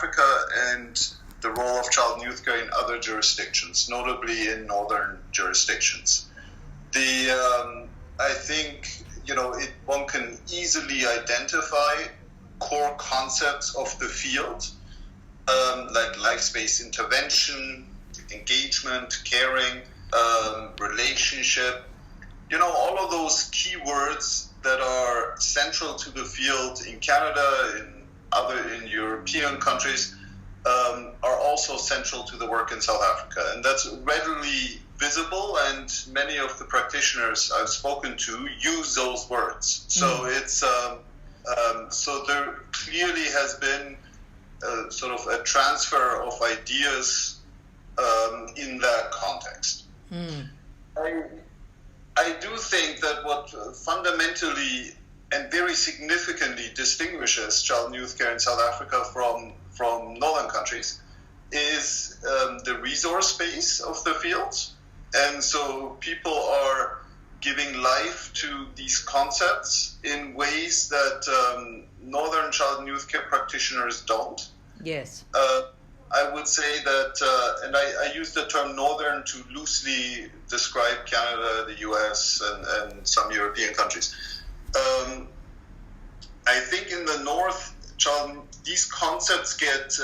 Africa and the role of child and youth care in other jurisdictions, notably in northern jurisdictions. I think, one can easily identify core concepts of the field, like life-space intervention, engagement, caring, relationship, all of those key words that are central to the field in Canada, in European countries, are also central to the work in South Africa. And that's readily visible, and many of the practitioners I've spoken to use those words. So it's so there clearly has been sort of a transfer of ideas in that context. I do think that what fundamentally and very significantly distinguishes child and youth care in South Africa from northern countries is the resource base of the field. And so people are giving life to these concepts in ways that northern child and youth care practitioners don't. Yes. I would say that, and I use the term northern to loosely describe Canada, the US, and some European countries. I think in the north, these concepts get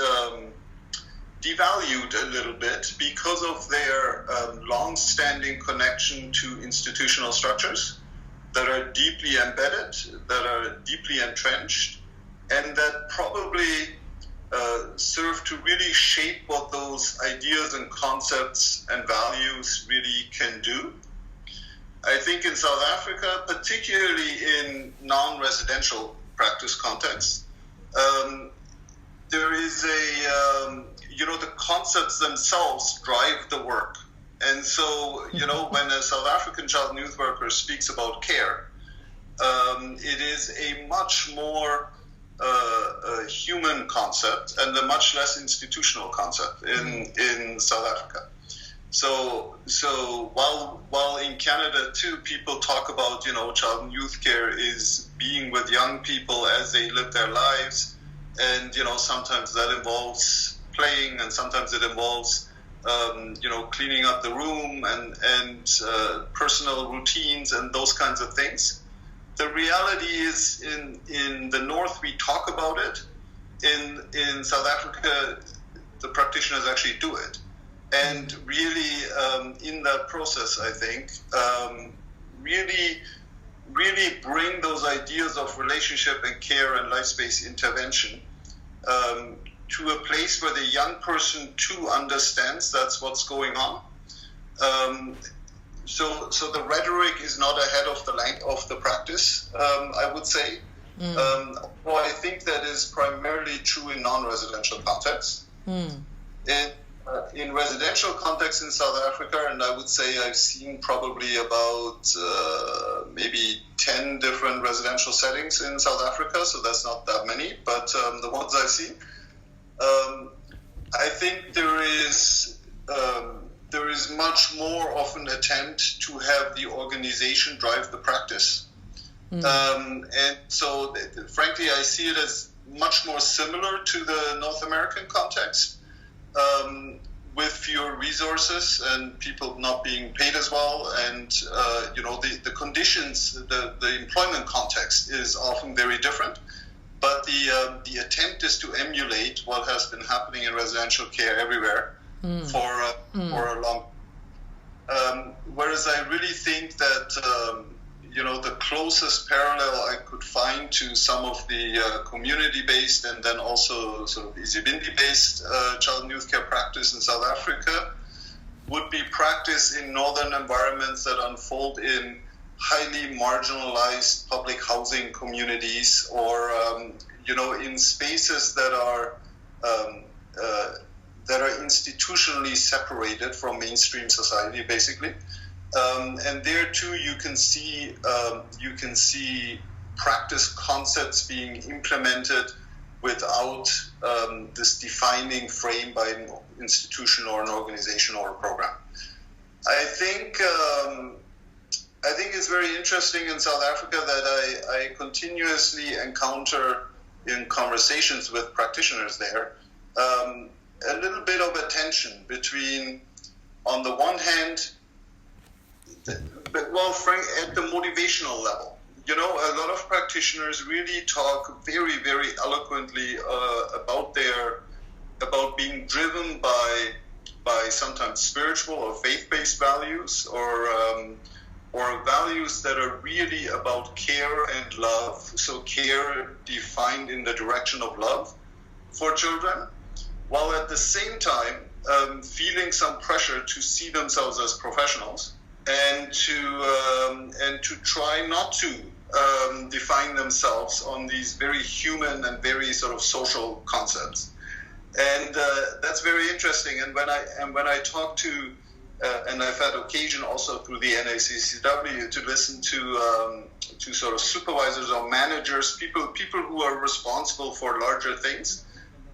devalued a little bit because of their long-standing connection to institutional structures that are deeply embedded, that are deeply entrenched, and that probably serve to really shape what those ideas and concepts and values really can do. I think in South Africa, particularly in non-residential practice contexts, there is the concepts themselves drive the work. And so, when a South African child and youth worker speaks about care, it is a much more human concept and a much less institutional concept in South Africa. So while in Canada too, people talk about, child and youth care is being with young people as they live their lives. And, sometimes that involves playing, and sometimes it involves, cleaning up the room and personal routines and those kinds of things. The reality is in the North, we talk about it. In South Africa, the practitioners actually do it. And really, in that process, I think, really bring those ideas of relationship and care and life space intervention to a place where the young person too understands that's what's going on. So the rhetoric is not ahead of the practice, I would say. Well, I think that is primarily true in non-residential contexts. In residential contexts in South Africa, and I would say I've seen probably about maybe 10 different residential settings in South Africa, so that's not that many, but the ones I've seen, I think there is much more of an attempt to have the organization drive the practice. And so, frankly, I see it as much more similar to the North American context, with fewer resources and people not being paid as well. And, the conditions, the employment context is often very different. But the attempt is to emulate what has been happening in residential care everywhere for a long time. Whereas I really think that, the closest parallel I could find to some of the community-based and then also sort of Izibindi-based child and youth care practice in South Africa would be practice in northern environments that unfold in highly marginalized public housing communities, or in spaces that are institutionally separated from mainstream society, basically. And there too, you can see practice concepts being implemented without this defining frame by an institution or an organization or a program. I think it's very interesting in South Africa that I continuously encounter in conversations with practitioners there a little bit of a tension between, on the one hand, Frank, at the motivational level. A lot of practitioners really talk very, very eloquently about being driven by sometimes spiritual or faith-based values, or values that are really about care and love. So care defined in the direction of love for children, while at the same time feeling some pressure to see themselves as professionals and to try not to define themselves on these very human and very sort of social concepts. And that's very interesting. And when I talk to and I've had occasion also through the NACCW to listen to sort of supervisors or managers, people who are responsible for larger things,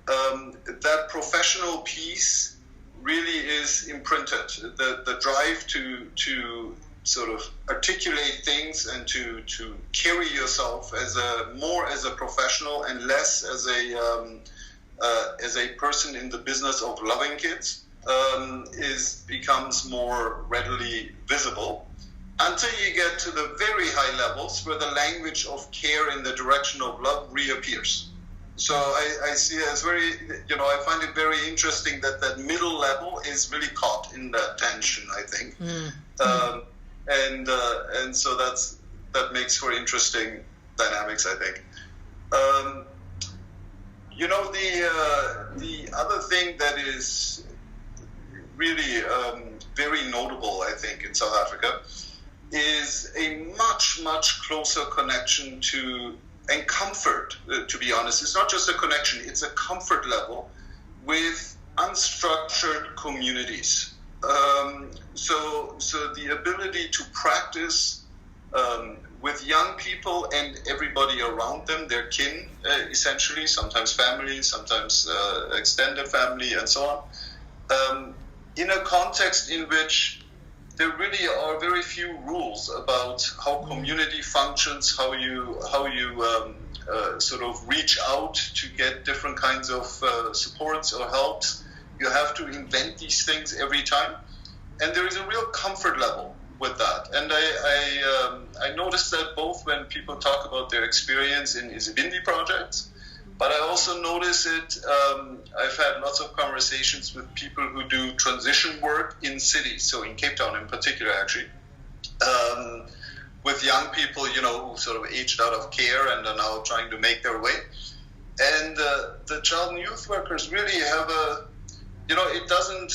that professional piece really is imprinted. The drive to sort of articulate things and to carry yourself more as a professional and less as a person in the business of loving kids becomes more readily visible, until you get to the very high levels where the language of care in the direction of love reappears. So I see it as very, I find it very interesting that middle level is really caught in that tension, I think. And so that makes for interesting dynamics, I think. The other thing that is really very notable, I think, in South Africa is a much, much closer connection to, and comfort, to be honest. It's not just a connection, it's a comfort level with unstructured communities. So the ability to practice with young people and everybody around them, their kin, essentially, sometimes family, sometimes extended family, and so on, in a context in which there really are very few rules about how community functions, how you sort of reach out to get different kinds of supports or helps. You have to invent these things every time, and there is a real comfort level with that. And I noticed that both when people talk about their experience in Izibindi projects, but I also notice it, I've had lots of conversations with people who do transition work in cities, so in Cape Town in particular, actually, with young people, who sort of aged out of care and are now trying to make their way. And the child and youth workers really have it doesn't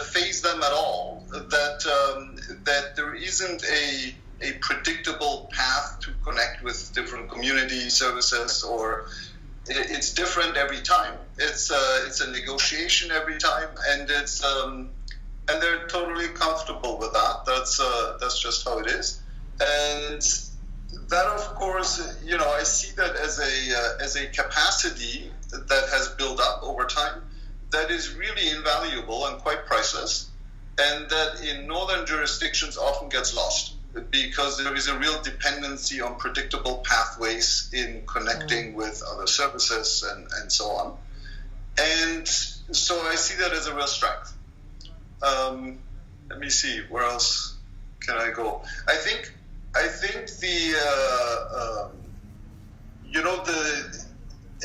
faze them at all that there isn't a predictable path to connect with different community services, or it's different every time. It's a negotiation every time, and and they're totally comfortable with that. That's just how it is. And that, of course, I see that as a capacity that has built up over time that is really invaluable and quite priceless, and that in northern jurisdictions often gets lost, because there is a real dependency on predictable pathways in connecting with other services and so on. And so I see that as a real strength. Let me see, where else can I go? I think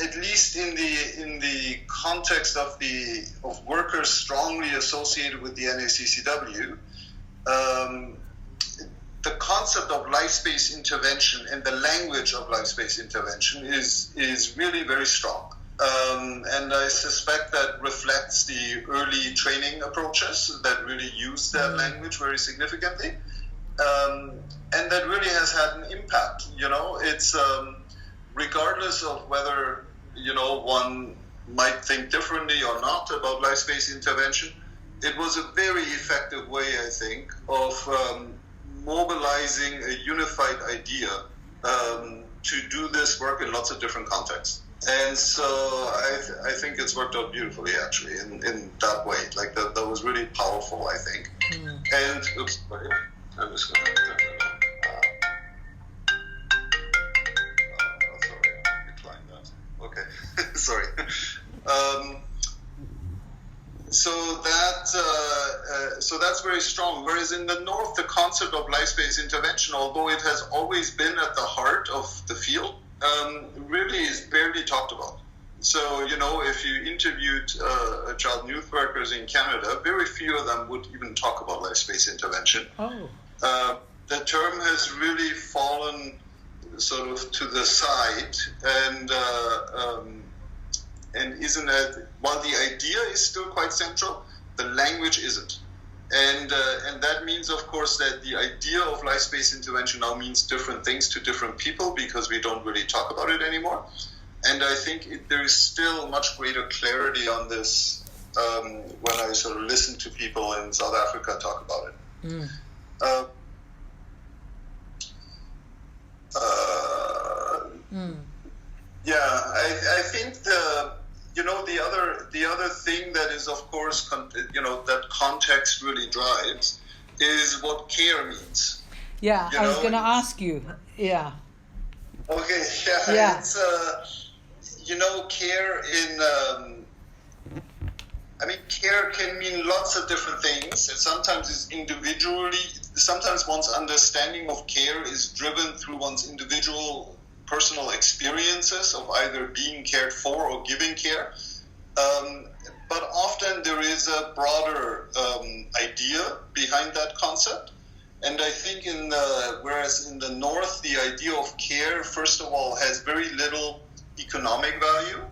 at least in the context of workers strongly associated with the NACCW, the concept of life space intervention and the language of life space intervention is really very strong. And I suspect that reflects the early training approaches that really use that language very significantly. And that really has had an impact. It's regardless of whether one might think differently or not about life space intervention, it was a very effective way, I think, of mobilizing a unified idea to do this work in lots of different contexts. And so I think it's worked out beautifully, actually, in that way. Like that was really powerful, I think. And oops, okay, I'm just going to turn it on. Sorry, I declined that. Okay, sorry. So that's very strong. Whereas in the North, the concept of life-space intervention, although it has always been at the heart of the field, really is barely talked about. So, if you interviewed child and youth workers in Canada, very few of them would even talk about life-space intervention. Oh. The term has really fallen sort of to the side, and isn't while the idea is still quite central, the language isn't. And that means, of course, that the idea of life-space intervention now means different things to different people because we don't really talk about it anymore. And I think there is still much greater clarity on this when I sort of listen to people in South Africa talk about it. Mm. Yeah, I think the other thing that is, of course, that context really drives is what care means. Yeah, I was going to ask you. Yeah. Okay. Yeah. It's care in. Care can mean lots of different things. And sometimes it's individually. Sometimes one's understanding of care is driven through one's individual personal experiences of either being cared for or giving care. But often there is a broader idea behind that concept. And I think whereas in the North, the idea of care, first of all, has very little economic value.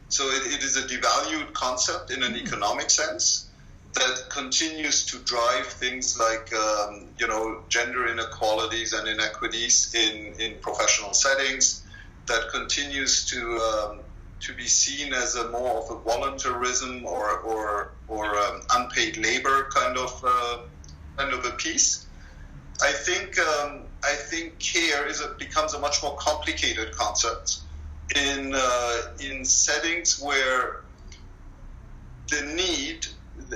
So it is a devalued concept in an economic sense that continues to drive things like, gender inequalities and inequities in professional settings, that continues to be seen as a more of a voluntarism or unpaid labor kind of a piece. I think care becomes a much more complicated concept in settings where the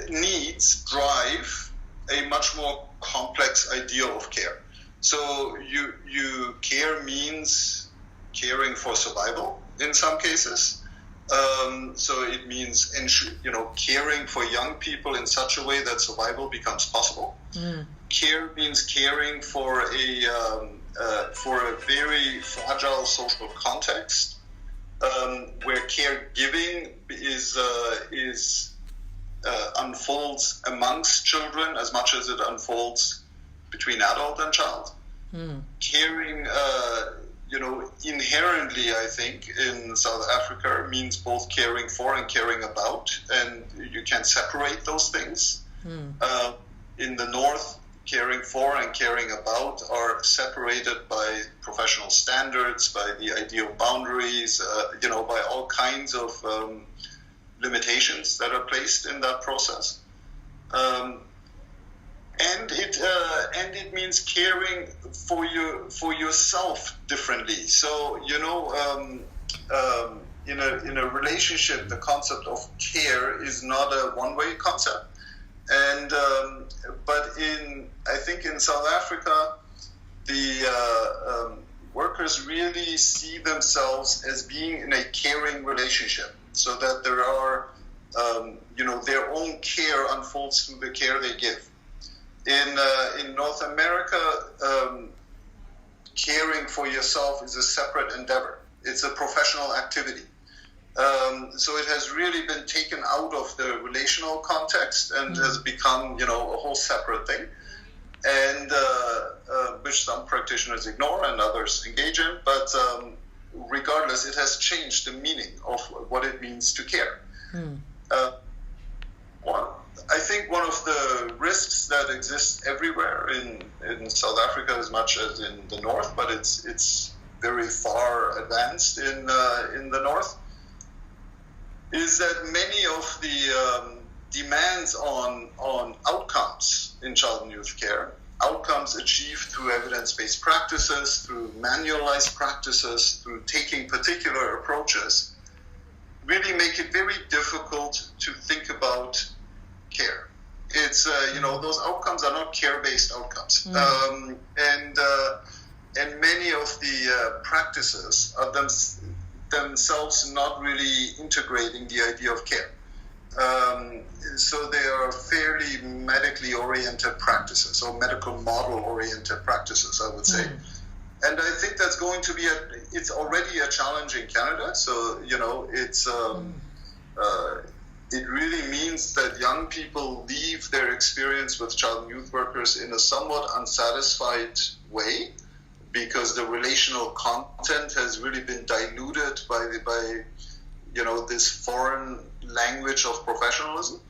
needs drive a much more complex idea of care. So you care means caring for survival in some cases. So it means caring for young people in such a way that survival becomes possible. Mm. Care means caring for a very fragile social context where caregiving unfolds amongst children as much as it unfolds between adult and child. Mm. Caring, inherently, I think, in South Africa means both caring for and caring about, and you can't separate those things. Mm. In the North, caring for and caring about are separated by professional standards, by the idea of boundaries, by all kinds of limitations that are placed in that process. And it means caring for yourself differently. So in a relationship, the concept of care is not a one-way concept. And but I think in South Africa, the workers really see themselves as being in a caring relationship, so that there are their own care unfolds through the care they give. In North America, caring for yourself is a separate endeavor. It's a professional activity. So it has really been taken out of the relational context and has become, a whole separate thing, and which some practitioners ignore and others engage in. But regardless, it has changed the meaning of what it means to care. I think one of the risks that exists everywhere in South Africa as much as in the North, but it's very far advanced in the North, is that many of the demands on outcomes in child and youth care, outcomes achieved through evidence-based practices, through manualized practices, through taking particular approaches, really make it very difficult to think about care. It's those outcomes are not care-based outcomes, and many of the practices are themselves not really integrating the idea of care. they are fairly medically oriented practices, or medical model oriented practices, I would say. And I think that's going to be it's already a challenge in Canada. So, it's it really means that young people leave their experience with child and youth workers in a somewhat unsatisfied way, because the relational content has really been diluted by this foreign language of professionalism.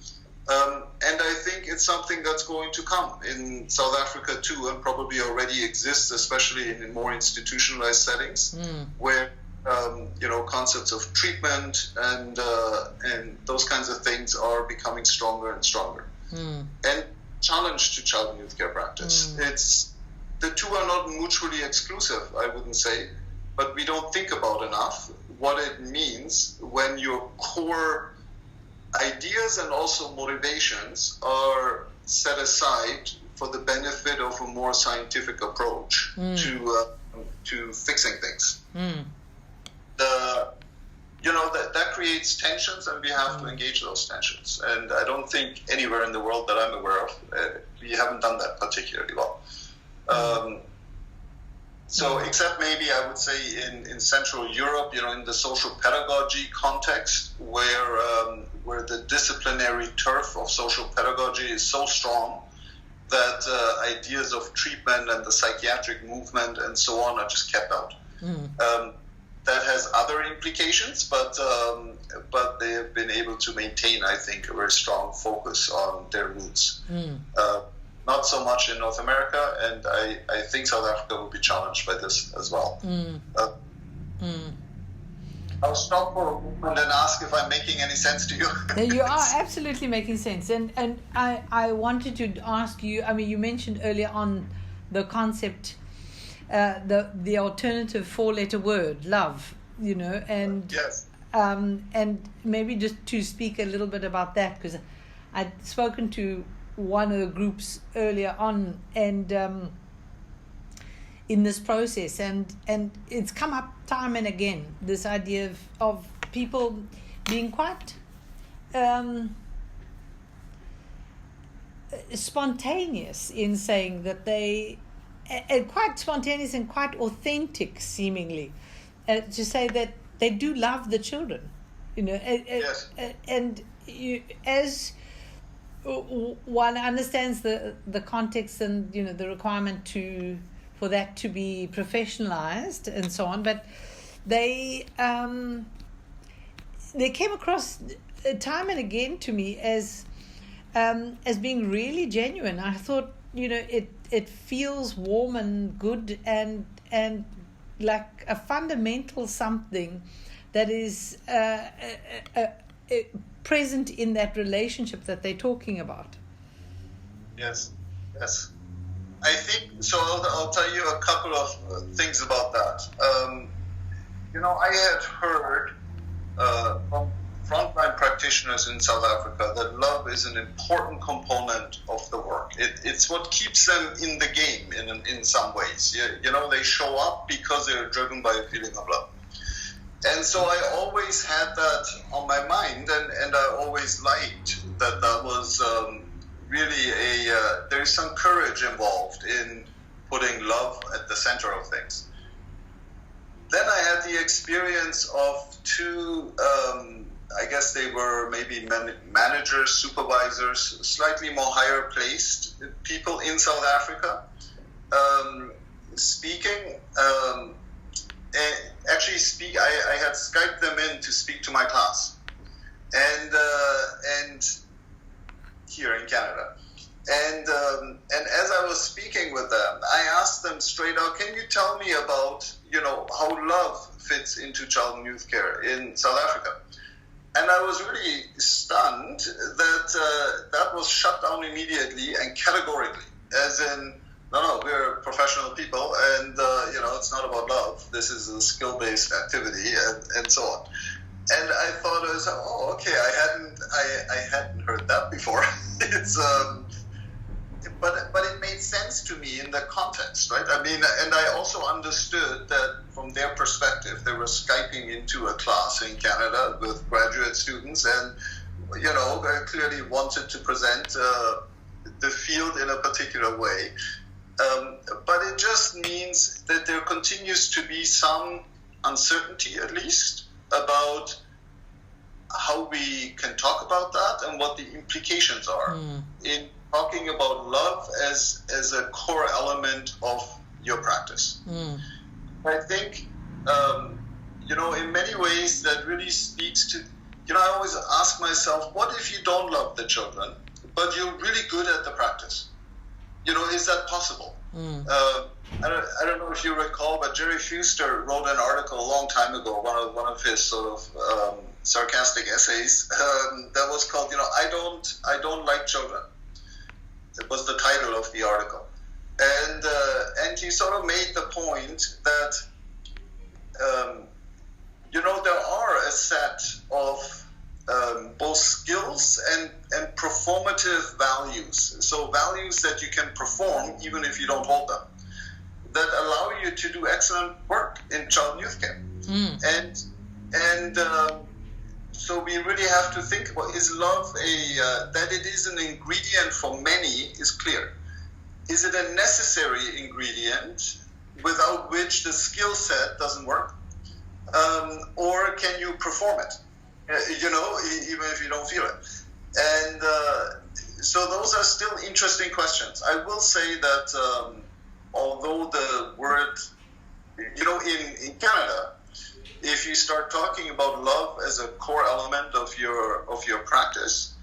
And I think it's something that's going to come in South Africa too, and probably already exists, especially in more institutionalized settings, where concepts of treatment and those kinds of things are becoming stronger and stronger. And challenge to child and youth care practice. The two are not mutually exclusive, I wouldn't say, but we don't think about enough what it means when your core ideas and also motivations are set aside for the benefit of a more scientific approach to fixing things. That creates tensions, and we have to engage those tensions. And I don't think anywhere in the world that I'm aware of, we haven't done that particularly well. Except maybe I would say in Central Europe, in the social pedagogy context, where the disciplinary turf of social pedagogy is so strong that ideas of treatment and the psychiatric movement and so on are just kept out. That has other implications, but they have been able to maintain, I think, a very strong focus on their roots. Not so much in North America, and I think South Africa will be challenged by this as well. I'll stop for a moment and ask if I'm making any sense to you. You are absolutely making sense. And I wanted to ask you, you mentioned earlier on the concept, the alternative four-letter word, love, and yes. And maybe just to speak a little bit about that, because I'd spoken to one of the groups earlier on, and in this process, and it's come up time and again, this idea of people being quite spontaneous in saying that they, quite spontaneous and quite authentic seemingly, to say that they do love the children, Yes. And as one understands the context and the requirement for that to be professionalized and so on, but they came across time and again to me as being really genuine. I thought it feels warm and good and like a fundamental something that is present in that relationship that they're talking about. Yes. I think so. I'll tell you a couple of things about that. I had heard from frontline practitioners in South Africa that love is an important component of the work. It's what keeps them in the game in some ways. They show up because they're driven by a feeling of love. And so I always had that on my mind, and I always liked that was really there's some courage involved in putting love at the center of things. Then I had the experience of two, I guess they were maybe managers, supervisors, slightly more higher placed people in South Africa, speaking. I had Skyped them in to speak to my class, and here in Canada, and as I was speaking with them, I asked them straight out, can you tell me about how love fits into child and youth care in South Africa? And I was really stunned that was shut down immediately and categorically, as in, no, we're professional people, and it's not about love. This is a skill-based activity, and so on. And I thought, okay, I hadn't heard that before. It's but it made sense to me in the context, right? And I also understood that from their perspective, they were Skyping into a class in Canada with graduate students, and clearly wanted to present the field in a particular way. But it just means that there continues to be some uncertainty, at least, about how we can talk about that and what the implications are in talking about love as a core element of your practice. I think, in many ways that really speaks to, I always ask myself, what if you don't love the children, but you're really good at the practice? Is that possible? I don't know if you recall, but Jerry Fuster wrote an article a long time ago, one of his sort of sarcastic essays that was called, I don't like children. It was the title of the article, and he sort of made the point that there are a set of both skills and performative values. So values that you can perform even if you don't hold them, that allow you to do excellent work in child and youth care. And so we really have to think about, is love that it is an ingredient for many is clear. Is it a necessary ingredient without which the skill set doesn't work? Or can you perform it? Even if you don't feel it. And so those are still interesting questions. I will say that although the word, in Canada, if you start talking about love as a core element of your practice,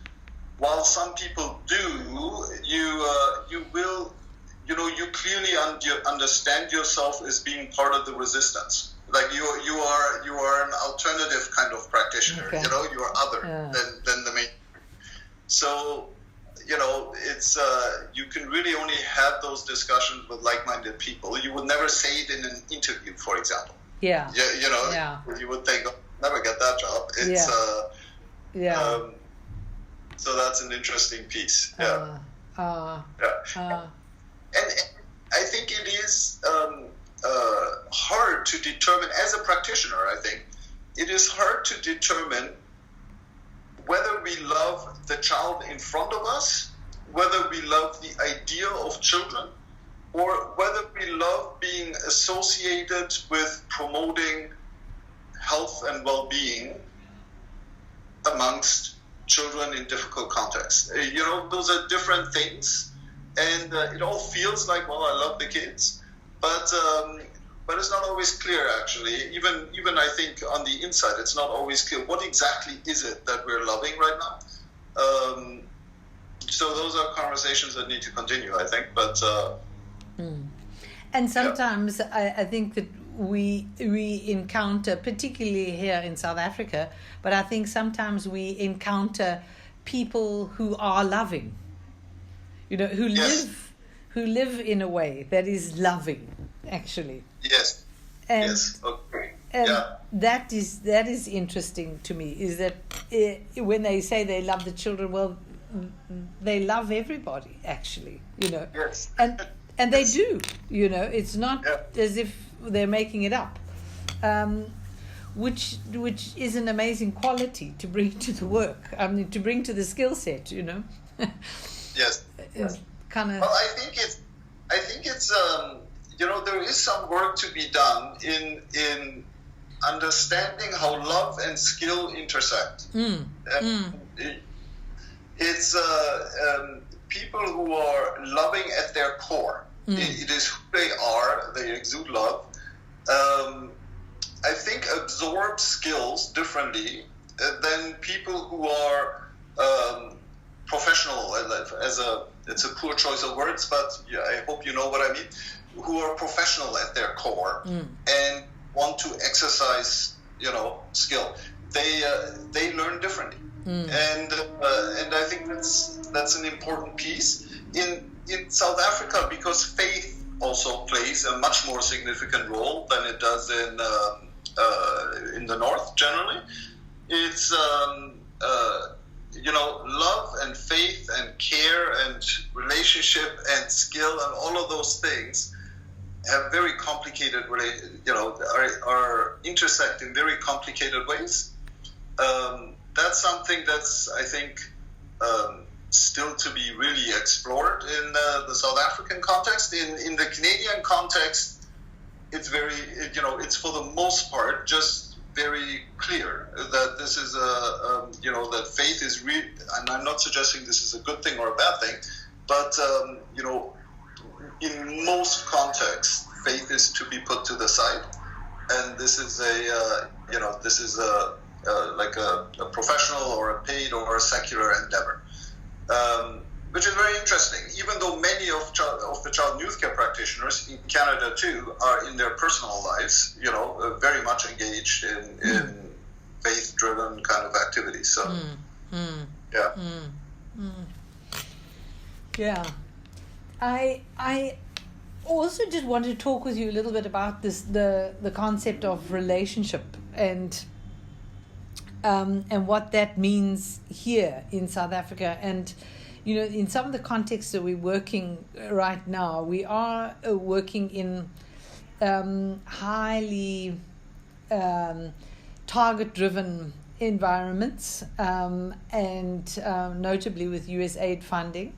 while some people do, you will, you clearly understand yourself as being part of the resistance. Like you are an alternative kind of practitioner. Okay. You are other than the main. So, it's you can really only have those discussions with like-minded people. You would never say it in an interview, for example. Yeah. You would think, never get that job. It's so that's an interesting piece. And I think it is hard to determine, as a practitioner, I think, it is hard to determine whether we love the child in front of us, whether we love the idea of children, or whether we love being associated with promoting health and well-being amongst children in difficult contexts. Those are different things, and it all feels like, well, I love the kids, but it's not always clear, actually. Even I think on the inside, it's not always clear what exactly is it that we're loving right now. So those are conversations that need to continue, I think. But and sometimes I think that we encounter, particularly here in South Africa, but I think sometimes we encounter people who are loving, who live in a way that is loving, actually. Yes. And, yes. Okay. And that is interesting to me, is that when they say they love the children, well, they love everybody, actually, Yes. And they do, it's not as if they're making it up, which is an amazing quality to bring to the work. I mean, to bring to the skill set, Yes. It's kind of. Well, I think it's there is some work to be done in understanding how love and skill intersect. It's people who are loving at their core. It is who they are. They exude love. I think absorb skills differently than people who are professional. It's a poor choice of words, but I hope you know what I mean. Who are professional at their core and want to exercise, skill. They learn differently, and I think that's an important piece in South Africa, because faith also plays a much more significant role than it does in the North generally. It's love and faith and care and relationship and skill and all of those things have very complicated, are intersect in very complicated ways. that's something that's, I think, still to be really explored in the South African context. In the Canadian context, it's it's for the most part just very clear that this is that faith is real. And I'm not suggesting this is a good thing or a bad thing, but in most contexts, faith is to be put to the side, and this is like a professional or a paid or a secular endeavor, which is very interesting. Even though many of the child and youth care practitioners in Canada too are in their personal lives, very much engaged in faith-driven kind of activities. So, yeah. I also just wanted to talk with you a little bit about the concept of relationship and what that means here in South Africa. And in some of the contexts that we're working right now, we are working in highly target-driven environments, and notably with USAID funding,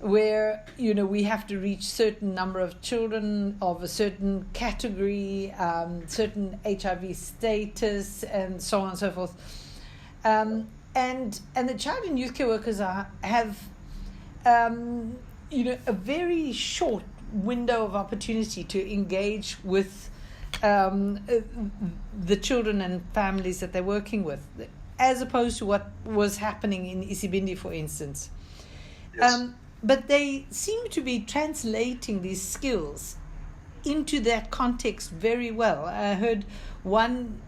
where we have to reach certain number of children of a certain category, certain HIV status, and so on and so forth. And the child and youth care workers have a very short window of opportunity to engage with the children and families that they're working with, as opposed to what was happening in Isibindi, for instance. Yes. But they seem to be translating these skills into that context very well. I heard one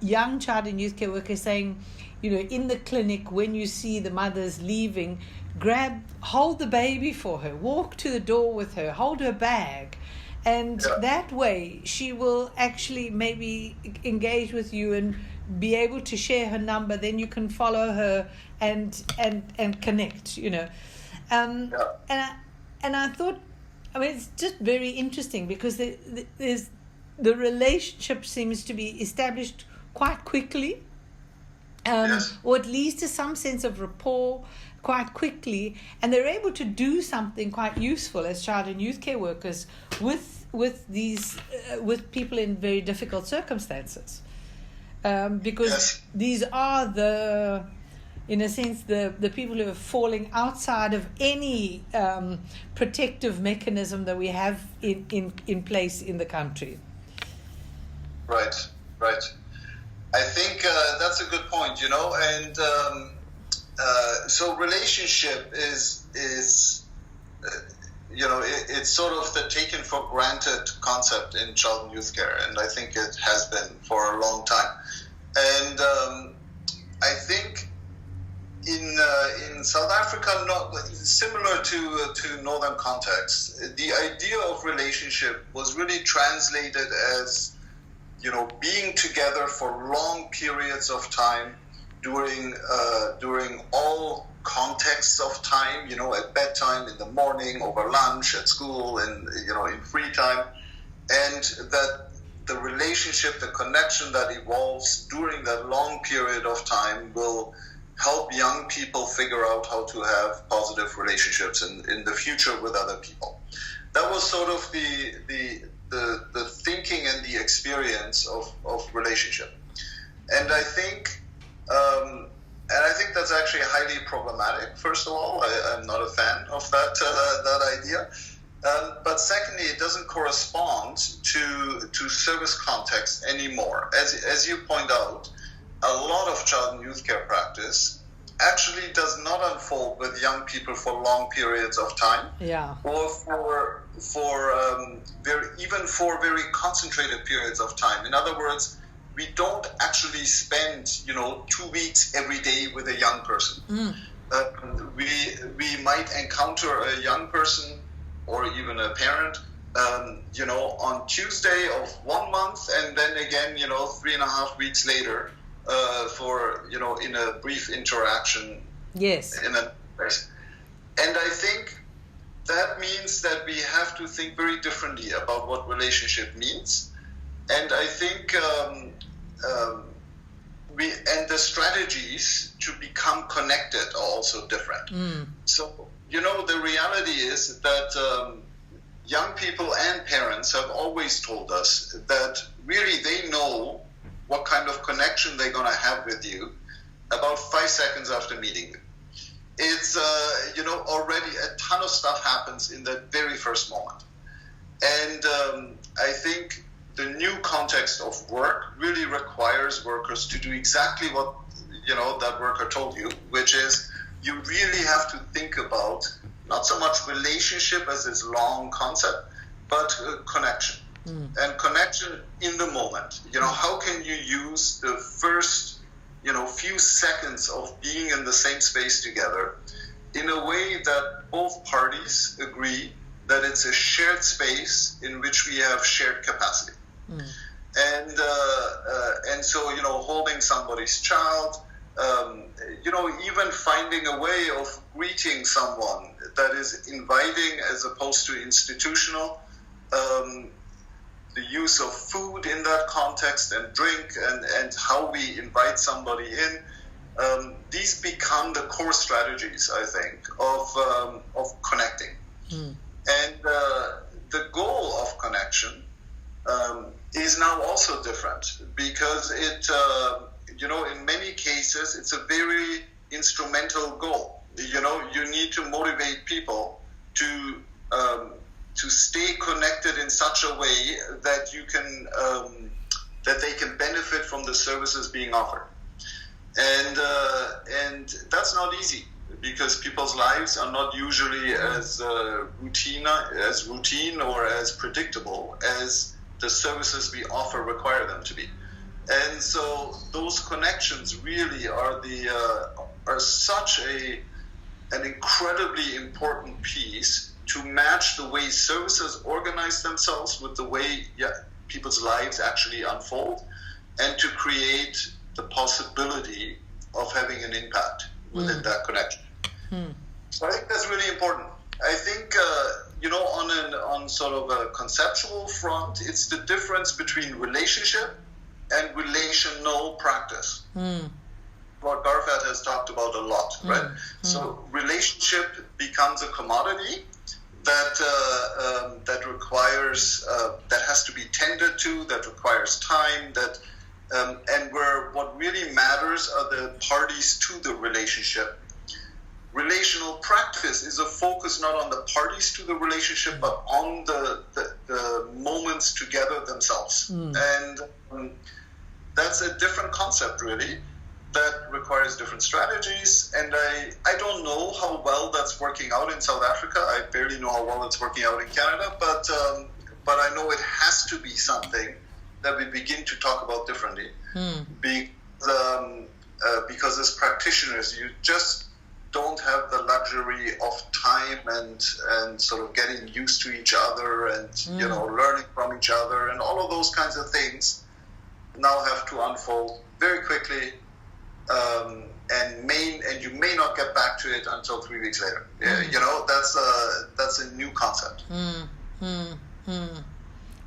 young child and youth care worker saying, in the clinic, when you see the mothers leaving, hold the baby for her, walk to the door with her, hold her bag. And that way she will actually maybe engage with you and be able to share her number. Then you can follow her and connect, And I thought, it's just very interesting because the relationship seems to be established quite quickly, or at least some sense of rapport quite quickly, and they're able to do something quite useful as child and youth care workers with people in very difficult circumstances, because these are in a sense, the people who are falling outside of any protective mechanism that we have in place in the country. Right. I think that's a good point, and so relationship is it's sort of the taken for granted concept in child and youth care, and I think it has been for a long time. And I think in South Africa, not similar to northern context, the idea of relationship was really translated as being together for long periods of time during all contexts of time, at bedtime, in the morning, over lunch, at school, and in free time, and that the relationship, the connection that evolves during that long period of time will help young people figure out how to have positive relationships in the future with other people. That was sort of the thinking and the experience of relationship. And I think that's actually highly problematic. First of all, I'm not a fan of that idea. But secondly, it doesn't correspond to service context anymore. As you point out, a lot of child and youth care practice actually does not unfold with young people for long periods of time, or for very concentrated periods of time. In other words, we don't actually spend 2 weeks every day with a young person. We might encounter a young person or even a parent on Tuesday of 1 month, and then again 3.5 weeks later for in a brief interaction. Yes. In a place. And I think that means that we have to think very differently about what relationship means. And I think and the strategies to become connected are also different. So, the reality is that young people and parents have always told us that really they know what kind of connection they're going to have with you about 5 seconds after meeting you. It's, already a ton of stuff happens in that very first moment. And I think the new context of work really requires workers to do exactly what, that worker told you, which is you really have to think about not so much relationship as this long concept, but connection. And connection in the moment. How can you use the first, few seconds of being in the same space together in a way that both parties agree that it's a shared space in which we have shared capacity. And so, holding somebody's child, even finding a way of greeting someone that is inviting as opposed to institutional, the use of food in that context and drink and how we invite somebody in, these become the core strategies, I think, of connecting. And the goal of connection is now also different because it, in many cases, it's a very instrumental goal. You need to motivate people to stay connected in such a way that you can that they can benefit from the services being offered, and that's not easy because people's lives are not usually as routine or as predictable as the services we offer require them to be. And so those connections really are such an incredibly important piece to match the way services organize themselves with the way people's lives actually unfold, and to create the possibility of having an impact within that connection. So I think that's really important. I think, on sort of a conceptual front, it's the difference between relationship and relational practice. What Garfat has talked about a lot, right? So relationship becomes a commodity that requires that has to be tended to, that requires time, and where what really matters are the parties to the relationship. Relational practice is a focus not on the parties to the relationship, but on the moments together themselves. And that's a different concept, really, that requires different strategies. And I don't know how well that's working out in South Africa. I barely know how well it's working out in Canada, but I know it has to be something that we begin to talk about differently. Because as practitioners, you just don't have the luxury of time and sort of getting used to each other and learning from each other, and all of those kinds of things now have to unfold very quickly, and you may not get back to it until 3 weeks later. That's a new concept.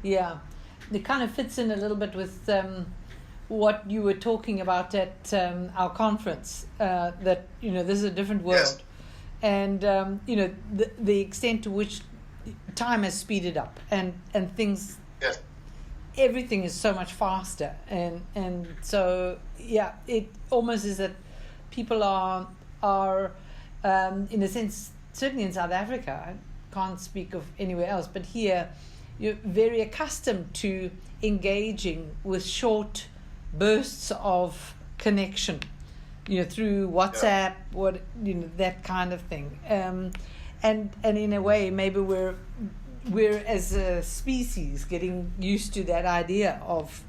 Yeah, it kind of fits in a little bit with what you were talking about at our conference, that this is a different world. Yes. And the extent to which time has speeded up and things, Yes. everything is so much faster, and so it almost is that people are in a sense, certainly in South Africa, I can't speak of anywhere else, but here you're very accustomed to engaging with short bursts of connection, through WhatsApp, that kind of thing, and in a way maybe we're as a species getting used to that idea of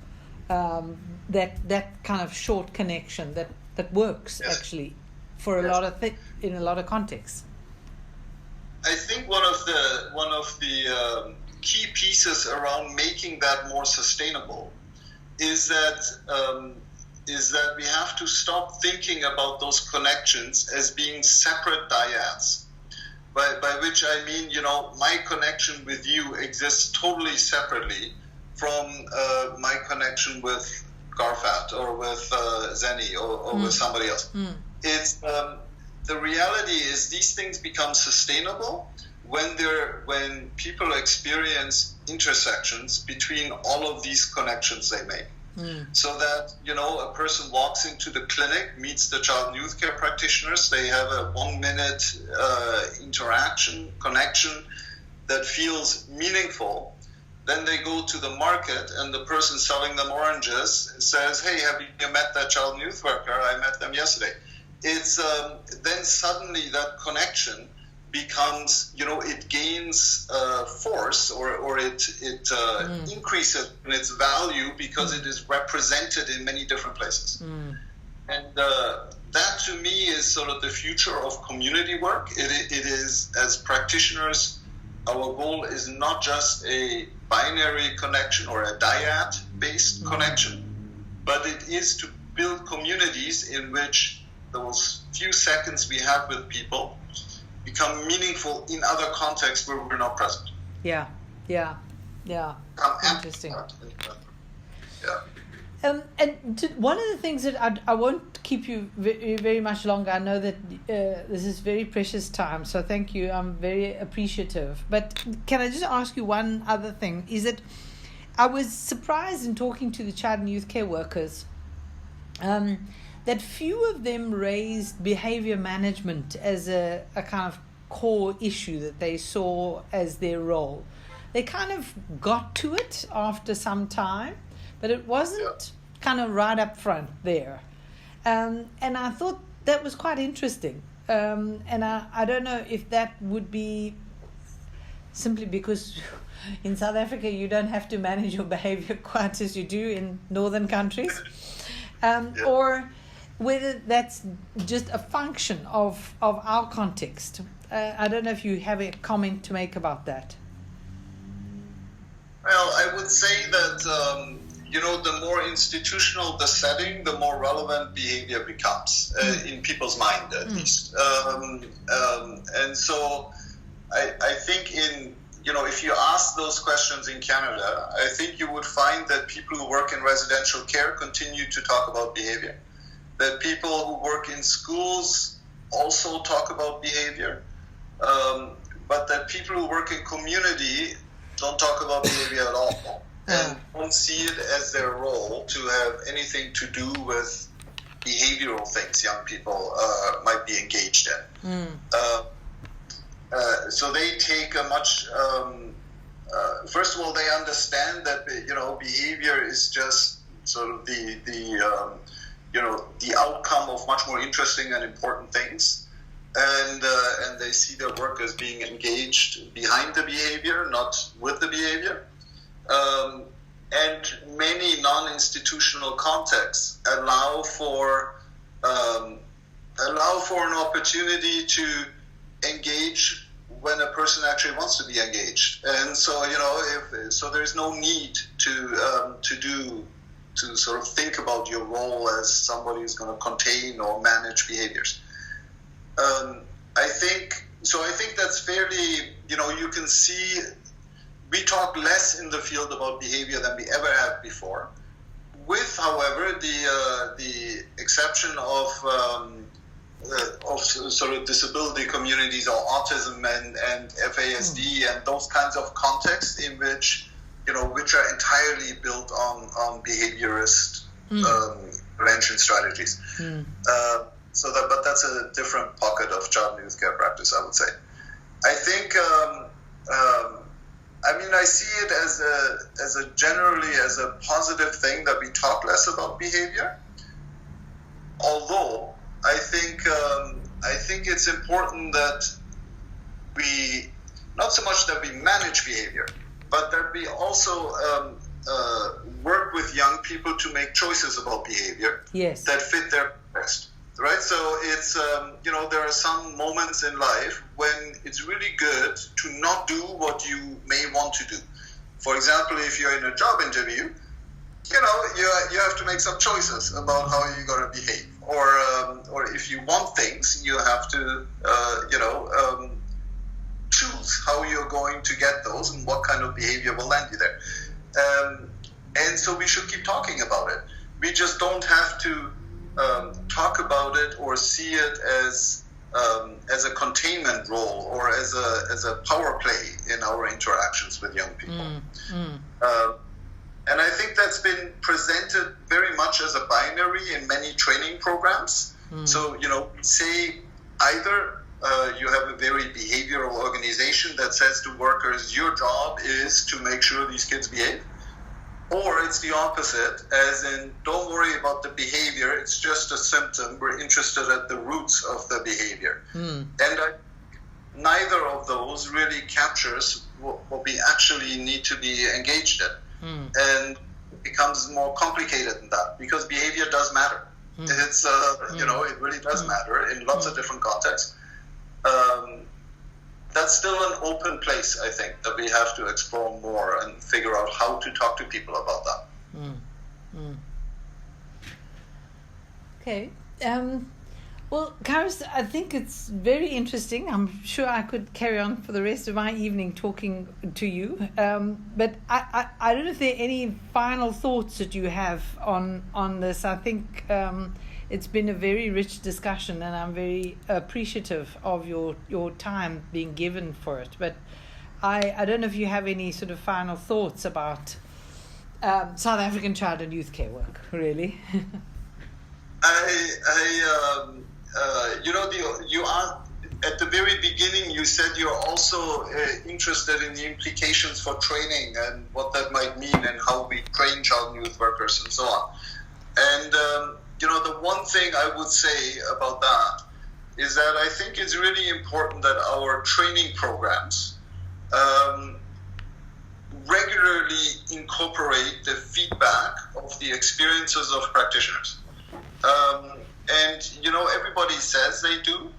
that kind of short connection that works actually for a lot of in a lot of contexts. I think one of the key pieces around making that more sustainable is that we have to stop thinking about those connections as being separate dyads. By which I mean, my connection with you exists totally separately from my connection with Garfat or with Zenny or with somebody else. It's the reality is these things become sustainable when people experience intersections between all of these connections they make. So that, a person walks into the clinic, meets the child and youth care practitioners, they have a 1 minute connection that feels meaningful. Then they go to the market and the person selling them oranges says, hey, have you met that child and youth worker? I met them yesterday. It's then suddenly that connection becomes, it gains force or it increases in its value because it is represented in many different places. And that to me is sort of the future of community work. It is, as practitioners, our goal is not just a binary connection or a dyad-based connection, but it is to build communities in which those few seconds we have with people become meaningful in other contexts where we're not present. Yeah. Interesting. Yeah. One of the things that I won't keep you very, very much longer. I know that this is very precious time, so thank you. I'm very appreciative. But can I just ask you one other thing? Is that I was surprised in talking to the child and youth care workers that few of them raised behavior management as a kind of core issue that they saw as their role. They kind of got to it after some time, but it wasn't kind of right up front there. And I thought that was quite interesting. And I don't know if that would be simply because in South Africa you don't have to manage your behavior quite as you do in northern countries, or whether that's just a function of our context. I don't know if you have a comment to make about that. Well, I would say that, the more institutional the setting, the more relevant behavior becomes, in people's mind at least. And so I think if you ask those questions in Canada, I think you would find that people who work in residential care continue to talk about behavior. That people who work in schools also talk about behavior, but that people who work in community don't talk about behavior at all and don't see it as their role to have anything to do with behavioral things young people might be engaged in. So they take a much, first of all, they understand that, behavior is just sort of the outcome of much more interesting and important things, and they see their work as being engaged behind the behavior, not with the behavior. And many non-institutional contexts allow for an opportunity to engage when a person actually wants to be engaged, and so so there's no need to sort of think about your role as somebody who's going to contain or manage behaviors. I think that's fairly, you can see we talk less in the field about behavior than we ever have before, with, however, the exception of sort of disability communities or autism and FASD and those kinds of contexts in which are entirely built on behaviorist prevention strategies. But that's a different pocket of child and youth care practice, I would say. I think, I see it as a positive thing that we talk less about behavior. Although I think it's important that we, not so much that we manage behavior, but that we also work with young people to make choices about behavior that fit their best, right? So it's, there are some moments in life when it's really good to not do what you may want to do. For example, if you're in a job interview, you have to make some choices about how you're going to behave. Or if you want things, you have to, choose how you're going to get those and what kind of behavior will land you there. And so we should keep talking about it. we just don't have to talk about it or see it as a containment role or as a power play in our interactions with young people. And I think that's been presented very much as a binary in many training programs. So, say either you have a very behavioral organization that says to workers, your job is to make sure these kids behave. Or it's the opposite, as in, don't worry about the behavior, it's just a symptom. We're interested at the roots of the behavior. And neither of those really captures what we actually need to be engaged in. And it becomes more complicated than that, because behavior does matter. It's, it really does matter in lots of different contexts. That's still an open place, I think, that we have to explore more and figure out how to talk to people about that. Okay. Well, Karis, I think it's very interesting. I'm sure I could carry on for the rest of my evening talking to you. But I don't know if there are any final thoughts that you have on this. I think it's been a very rich discussion, and I'm very appreciative of your time being given for it. But I don't know if you have any sort of final thoughts about South African child and youth care work, really. You are at the very beginning. You said you're also interested in the implications for training and what that might mean and how we train child and youth workers and so on. And the one thing I would say about that is that I think it's really important that our training programs regularly incorporate the feedback of the experiences of practitioners. And everybody says they do,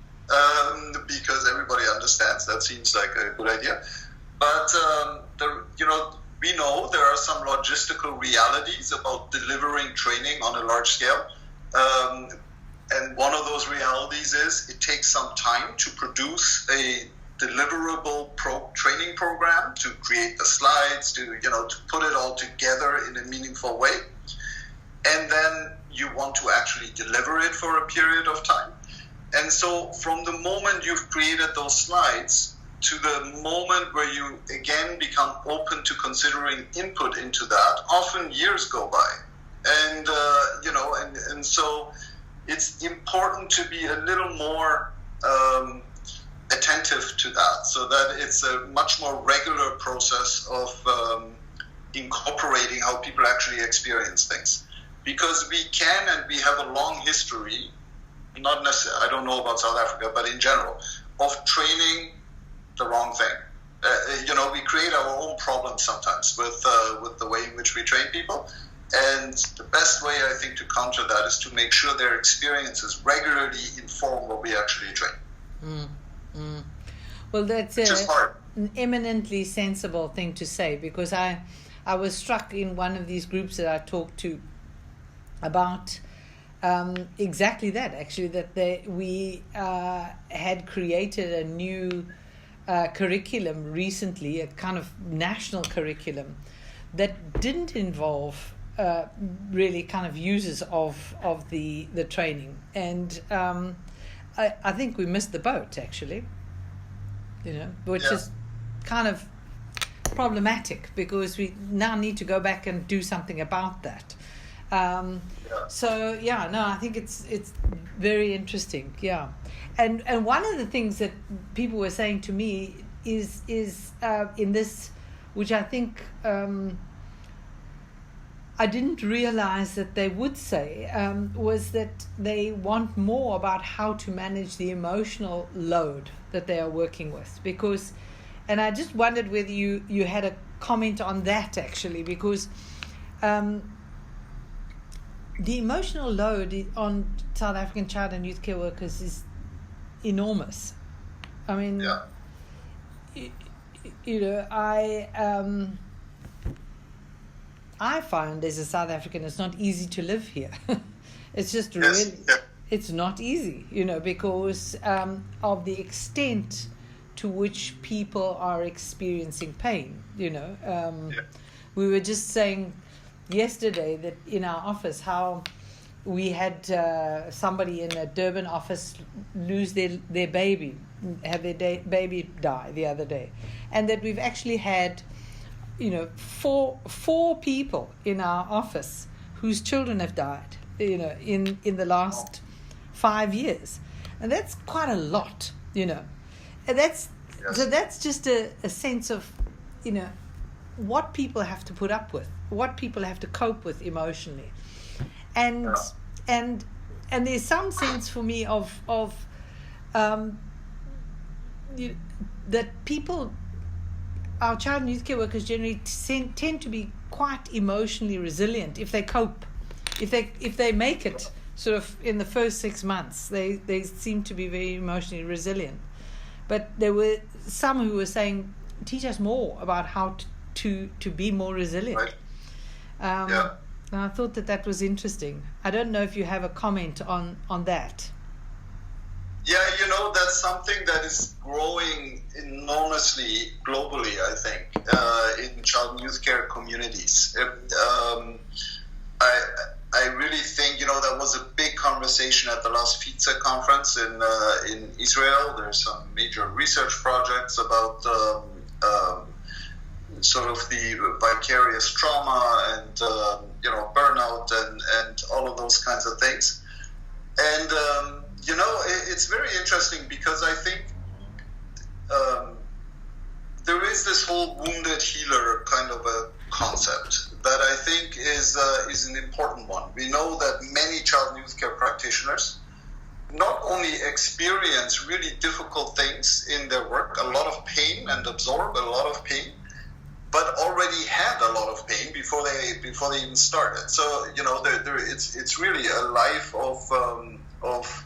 because everybody understands that seems like a good idea. But we know there are some logistical realities about delivering training on a large scale. And one of those realities is it takes some time to produce a deliverable training program, to create the slides, to put it all together in a meaningful way. And then you want to actually deliver it for a period of time. And so from the moment you've created those slides to the moment where you again become open to considering input into that, often years go by. And, and so it's important to be a little more attentive to that, so that it's a much more regular process of incorporating how people actually experience things. Because we can, and we have a long history, not necessarily, I don't know about South Africa, but in general, of training the wrong thing. We create our own problems sometimes with the way in which we train people. And the best way, I think, to counter that is to make sure their experiences regularly inform what we actually train. Well, that's an eminently sensible thing to say, because I was struck in one of these groups that I talked to about exactly that, actually, that we had created a new curriculum recently, a kind of national curriculum that didn't involve really kind of users of the training. And I think we missed the boat, actually, which is kind of problematic, because we now need to go back and do something about that. I think it's very interesting. And one of the things that people were saying to me is in this, which I think I didn't realize that they would say, was that they want more about how to manage the emotional load that they are working with. Because, and I just wondered whether you had a comment on that, actually, because the emotional load on South African child and youth care workers is enormous. I mean, I find as a South African, it's not easy to live here. It's just really, it's not easy, because of the extent to which people are experiencing pain. We were just saying yesterday that in our office how we had somebody in a Durban office lose their baby, have their baby die the other day, and that we've actually had, four people in our office whose children have died, in the last 5 years, and that's quite a lot, and that's so that's just a sense of, what people have to put up with, what people have to cope with emotionally, and there's some sense for me of that people, our child and youth care workers generally tend to be quite emotionally resilient if they cope, if they make it sort of in the first 6 months, they seem to be very emotionally resilient. But there were some who were saying, teach us more about how to be more resilient. Right. And I thought that was interesting. I don't know if you have a comment on that. Yeah, that's something that is growing enormously globally, I think, in child and youth care communities. I really think, that was a big conversation at the last FITSE conference in Israel. There's some major research projects about sort of the vicarious trauma and, burnout and all of those kinds of things. And, it's very interesting because I think there is this whole wounded healer kind of a concept that I think is an important one. We know that many child and youth care practitioners not only experience really difficult things in their work, a lot of pain, and absorb a lot of pain, but already had a lot of pain before they even started. So it's really a life of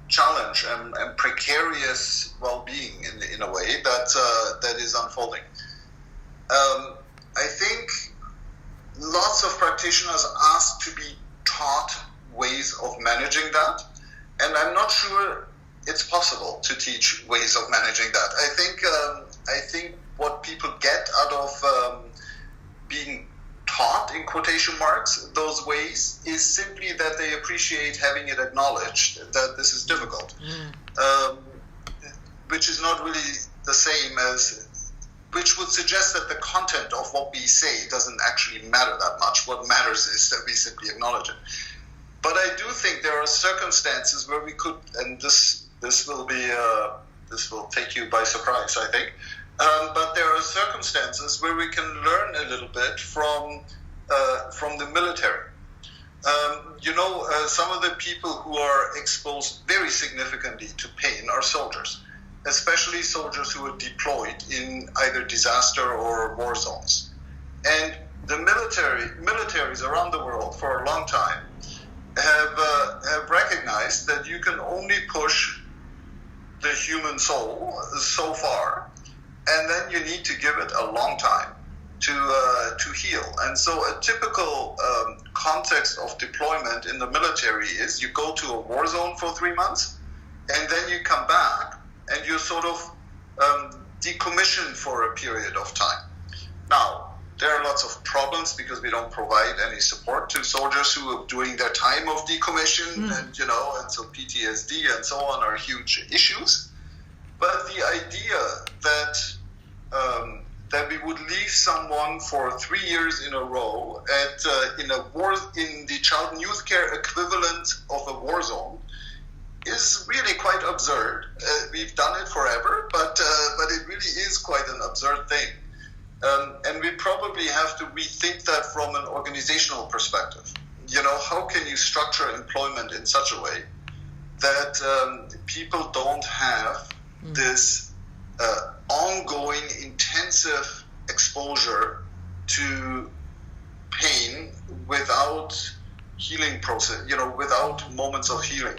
challenge and precarious well-being in a way that is unfolding. I think lots of practitioners ask to be taught ways of managing that, and I'm not sure it's possible to teach ways of managing that. I think what people get out of being taught, in quotation marks, those ways is simply that they appreciate having it acknowledged that this is difficult, which is not really the same as, which would suggest that the content of what we say doesn't actually matter that much. What matters is that we simply acknowledge it. But I do think there are circumstances where we could, and this will take you by surprise, I think. But there are circumstances where we can learn a little bit from the military. Some of the people who are exposed very significantly to pain are soldiers, especially soldiers who are deployed in either disaster or war zones. And the militaries around the world for a long time have recognized that you can only push the human soul so far, and then you need to give it a long time to heal. And so a typical context of deployment in the military is you go to a war zone for 3 months, and then you come back, and you're sort of decommissioned for a period of time. Now, there are lots of problems because we don't provide any support to soldiers who are doing their time of decommission, and so PTSD and so on are huge issues. But the idea that we would leave someone for 3 years in a row in the child and youth care equivalent of a war zone is really quite absurd. We've done it forever, but it really is quite an absurd thing. And we probably have to rethink that from an organizational perspective. How can you structure employment in such a way that people don't have this ongoing, intensive exposure to pain without healing process, without moments of healing.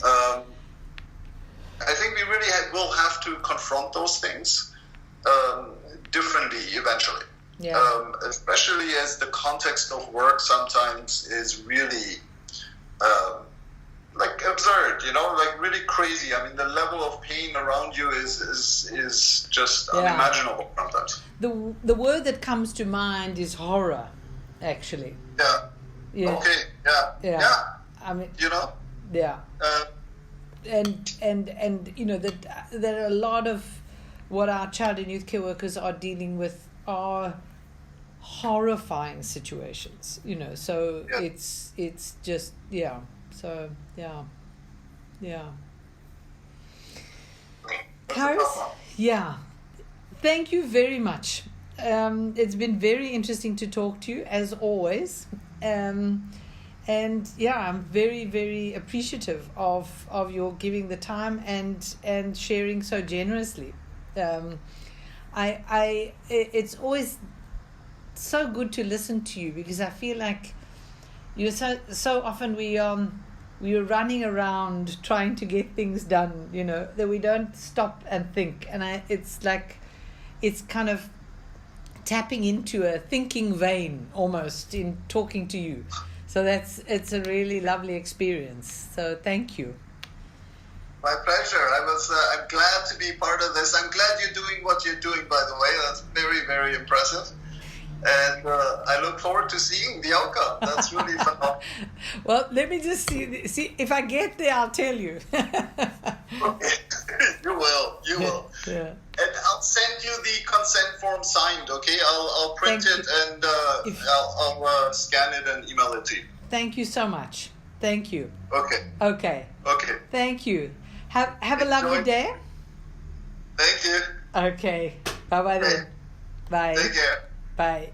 I think we really will have to confront those things differently eventually. Especially as the context of work sometimes is really absurd, really crazy. I mean, the level of pain around you is just unimaginable sometimes. The word that comes to mind is horror. actually. Yeah. Yeah. Okay. Yeah. Yeah. Yeah. I mean, You know. yeah. Uh, And you know that there are a lot of what our child and youth care workers are dealing with are horrifying situations, you know, so Yeah. it's just, yeah, so yeah. that's a Karis, tough one. yeah, thank you very much. It's been very interesting to talk to you as always. And yeah, I'm very, very appreciative of your giving the time and sharing so generously. It's always so good to listen to you, because I feel like so often we're running around trying to get things done, you know, that we don't stop and think. And it's like it's kind of tapping into a thinking vein almost in talking to you. So it's a really lovely experience. So thank you. My pleasure. I'm glad to be part of this. I'm glad you're doing what you're doing, by the way. That's very, very impressive. And I look forward to seeing the outcome. That's really fun. Well, let me just see if I get there, I'll tell you. Okay. You will. Yeah. And I'll send you the consent form signed, okay? I'll print Thank it you. and I'll scan it and email it to you. Thank you so much. Thank you. Okay. Okay. Thank you. Have a lovely Enjoy. day. Thank you. Okay. Bye-bye then. Bye. Take care. Bye.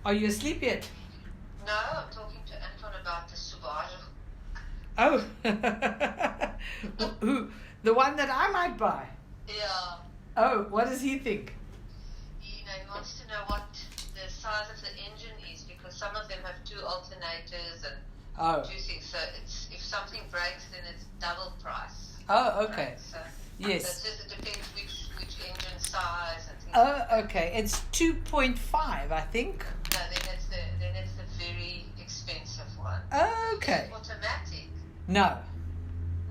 Are you asleep yet? No, I'm talking to Anton about the Subaru. Oh, who? The one that I might buy. Yeah. Oh, what does he think? He wants to know what the size of the engine is, because some of them have 2 alternators and Oh. 2 things. So it's, if something breaks, then it's double price. Oh, okay. So Yes. It just depends which engine size and things. Oh, okay. It's 2.5, I think. No, then it's the very expensive one. Oh, okay. It's automatic. No,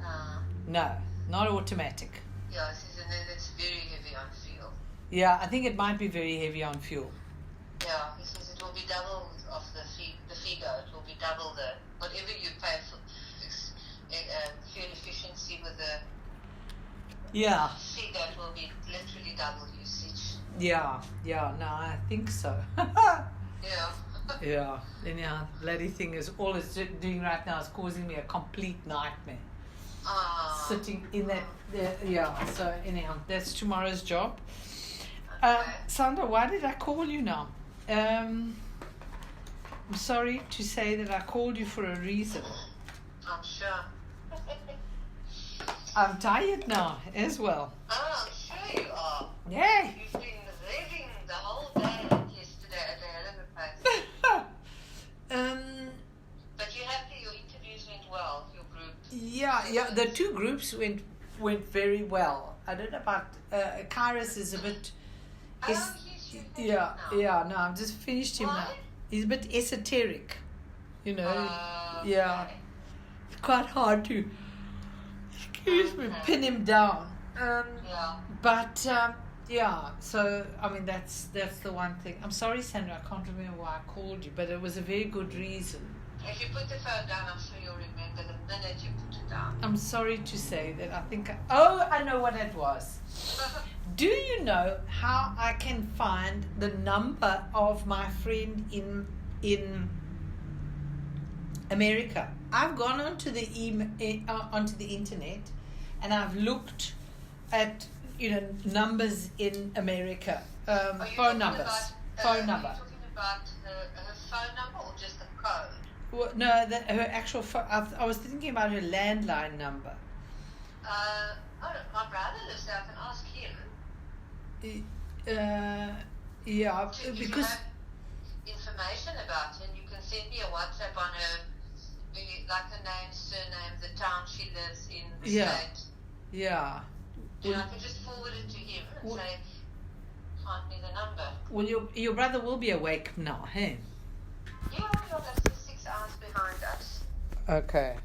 Uh, no, not automatic. yeah, and then it's very heavy on fuel. Yeah, I think it might be very heavy on fuel. Yeah, he says it will be double of the Figo. It will be double the whatever you pay for fuel efficiency with the Yeah, Figo. It will be literally double usage. yeah, no, I think so. Yeah. Yeah, anyhow, bloody thing is all it's doing right now is causing me a complete nightmare. Sitting in that, yeah. So anyhow, that's tomorrow's job. Okay. Sandra, why did I call you now? I'm sorry to say that I called you for a reason. I'm sure. I'm tired now as well. Oh, I'm sure you are. Yay! You've been living the whole day yesterday at the Helena place. But you're happy your interviews went well, your group? Yeah. The 2 groups went very well. I don't know about Kairos is a bit. Yes, you Yeah, now. yeah. No, I've just finished him now. Why? He's a bit esoteric, you know. Yeah, Okay. it's quite hard to, excuse me, pin him down. Yeah. But yeah. So I mean, that's the one thing. I'm sorry, Sandra. I can't remember why I called you, but it was a very good reason. If you put the phone down, I'm sure you'll remember the minute you put it down. I'm sorry to say that I think. I know what it was. Do you know how I can find the number of my friend in America? I've gone onto the onto the internet, and I've looked at numbers in America, Are you phone talking numbers, about, phone number. Are you talking about her phone number or just the code? Well, no, her actual phone. I was thinking about her landline number. My brother lives there. I can ask him. Yeah, If because you have information about her, you can send me a WhatsApp on her, like her name, surname, the town she lives in, the state. Yeah. And I can just forward it to him and say, find me the number. Well, your brother will be awake now, hey? Yeah, that's just 6 hours behind us. Okay.